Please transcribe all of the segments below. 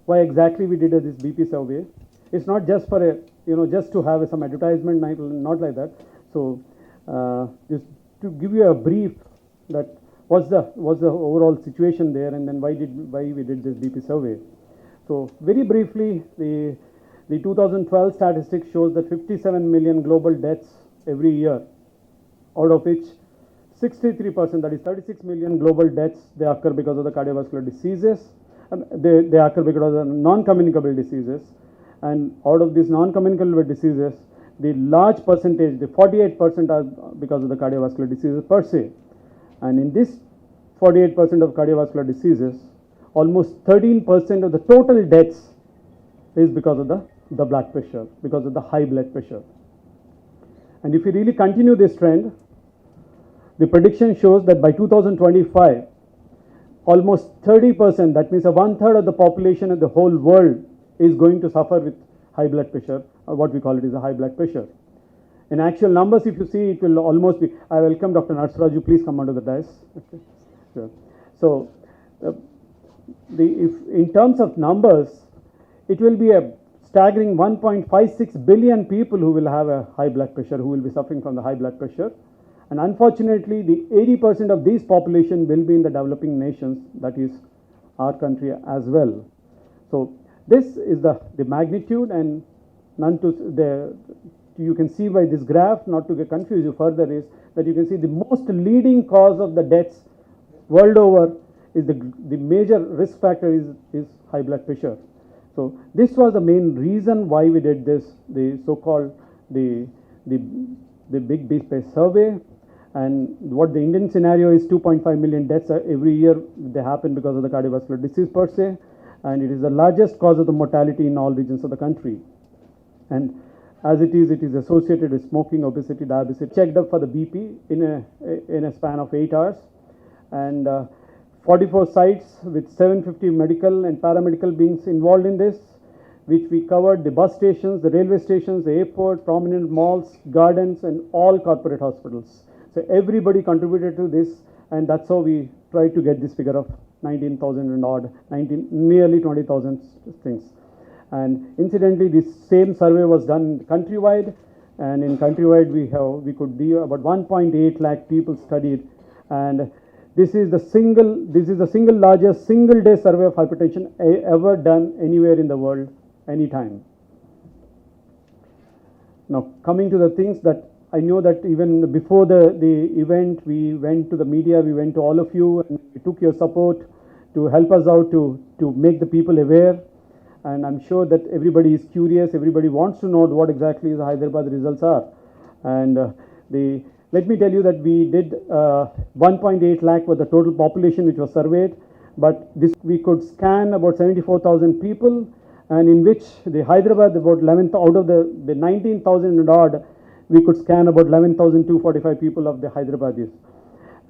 why exactly we did this BP survey. It's not just for just to have some advertisement, not like that. So just to give you a brief that what's the overall situation there, and then why we did this BP survey. So very briefly, the 2012 statistics shows that 57 million global deaths every year, out of which 63%, that is 36 million global deaths, they occur because of the cardiovascular diseases. They occur because of the non-communicable diseases. And out of these non-communicable diseases, the large percentage, the 48%, are because of the cardiovascular diseases per se. And in this 48% of cardiovascular diseases, almost 13% of the total deaths is because of the blood pressure, because of the high blood pressure. And if you really continue this trend, the prediction shows that by 2025, almost 30%, that means 1/3 of the population of the whole world is going to suffer with high blood pressure, or what we call it is a high blood pressure. In actual numbers, if you see, it will almost be, I welcome Dr. Narsaraju, please come onto the dais. Okay. Sure. So, if in terms of numbers, it will be a staggering 1.56 billion people who will have a high blood pressure, who will be suffering from the high blood pressure. And unfortunately, the 80% of these population will be in the developing nations, that is our country as well. So this is the magnitude, and you can see by this graph, not to confuse you further, is that you can see the most leading cause of the deaths world over is the major risk factor is high blood pressure. So this was the main reason why we did this, the so-called the big B-space survey. And what the Indian scenario is, 2.5 million deaths every year, they happen because of the cardiovascular disease per se, and it is the largest cause of the mortality in all regions of the country. And as it is associated with smoking, obesity, diabetes. Checked up for the BP in a span of 8 hours, and 44 sites with 750 medical and paramedical beings involved in this, which we covered the bus stations, the railway stations, the airport, prominent malls, gardens, and all corporate hospitals. So everybody contributed to this, and that's how we tried to get this figure of 19,000 and odd, nearly 20,000 things. And incidentally, this same survey was done countrywide, and in countrywide we could be about 1.8 lakh people studied, and this is the single largest single day survey of hypertension ever done anywhere in the world, anytime. Now coming to the things that I know, that even before the event, we went to the media, we went to all of you, and we took your support to help us out to make the people aware. And I'm sure that everybody is curious, everybody wants to know what exactly the Hyderabad results are. And let me tell you that we did 1.8 lakh was the total population which was surveyed, but this we could scan about 74,000 people, and in which the Hyderabad, about 11th out of the 19,000 and odd, we could scan about 11,245 people of the Hyderabadis.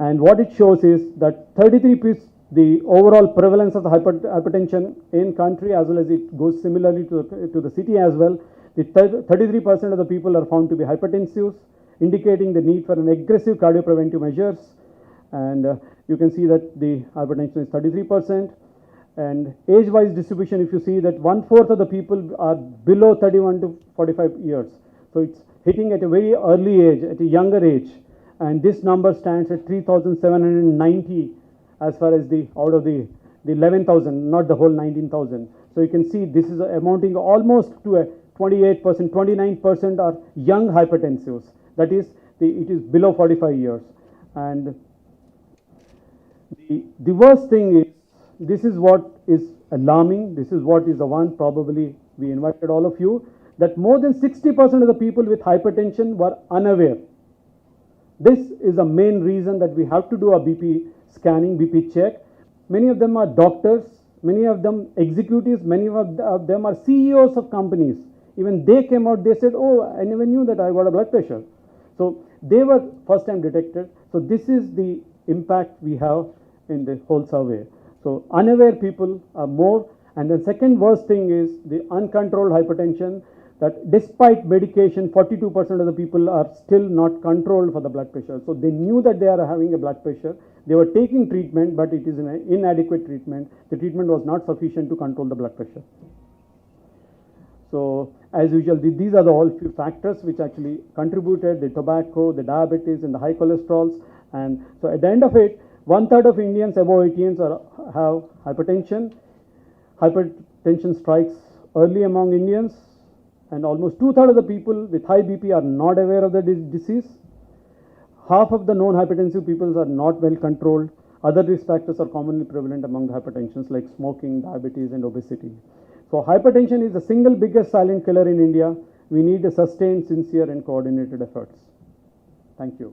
And what it shows is that 33%, the overall prevalence of the hypertension in country, as well as it goes similarly to the city as well, the 33% of the people are found to be hypertensive, indicating the need for an aggressive cardiopreventive measures. And you can see that the hypertension is 33%. And age-wise distribution, if you see that 1/4 of the people are below 31 to 45 years. So it's hitting at a very early age, at a younger age. And this number stands at 3,790 as far as out of the 11,000, not the whole 19,000. So you can see this is amounting almost to a 28%, 29% are young hypertensives. That is, it is below 45 years. And the worst thing is, this is what is alarming, this is what is the one probably we invited all of you, that more than 60% of the people with hypertension were unaware. This is the main reason that we have to do a BP scanning, BP check. Many of them are doctors, many of them executives, many of them are CEOs of companies. Even they came out, they said, oh, I never knew that I got a blood pressure. So they were first time detected. So this is the impact we have in the whole survey. So unaware people are more. And the second worst thing is the uncontrolled hypertension, that despite medication, 42% of the people are still not controlled for the blood pressure. So they knew that they are having a blood pressure. They were taking treatment, but it is an inadequate treatment. The treatment was not sufficient to control the blood pressure. So as usual, these are the all few factors which actually contributed: the tobacco, the diabetes, and the high cholesterols. And so at the end of it, 1/3 of Indians above 18 have hypertension. Hypertension strikes early among Indians, and almost 2/3 of the people with high BP are not aware of the disease. Half of the known hypertensive people are not well controlled. Other risk factors are commonly prevalent among the hypertensions like smoking, diabetes, and obesity. So hypertension is the single biggest silent killer in India. We need a sustained, sincere, and coordinated efforts. Thank you.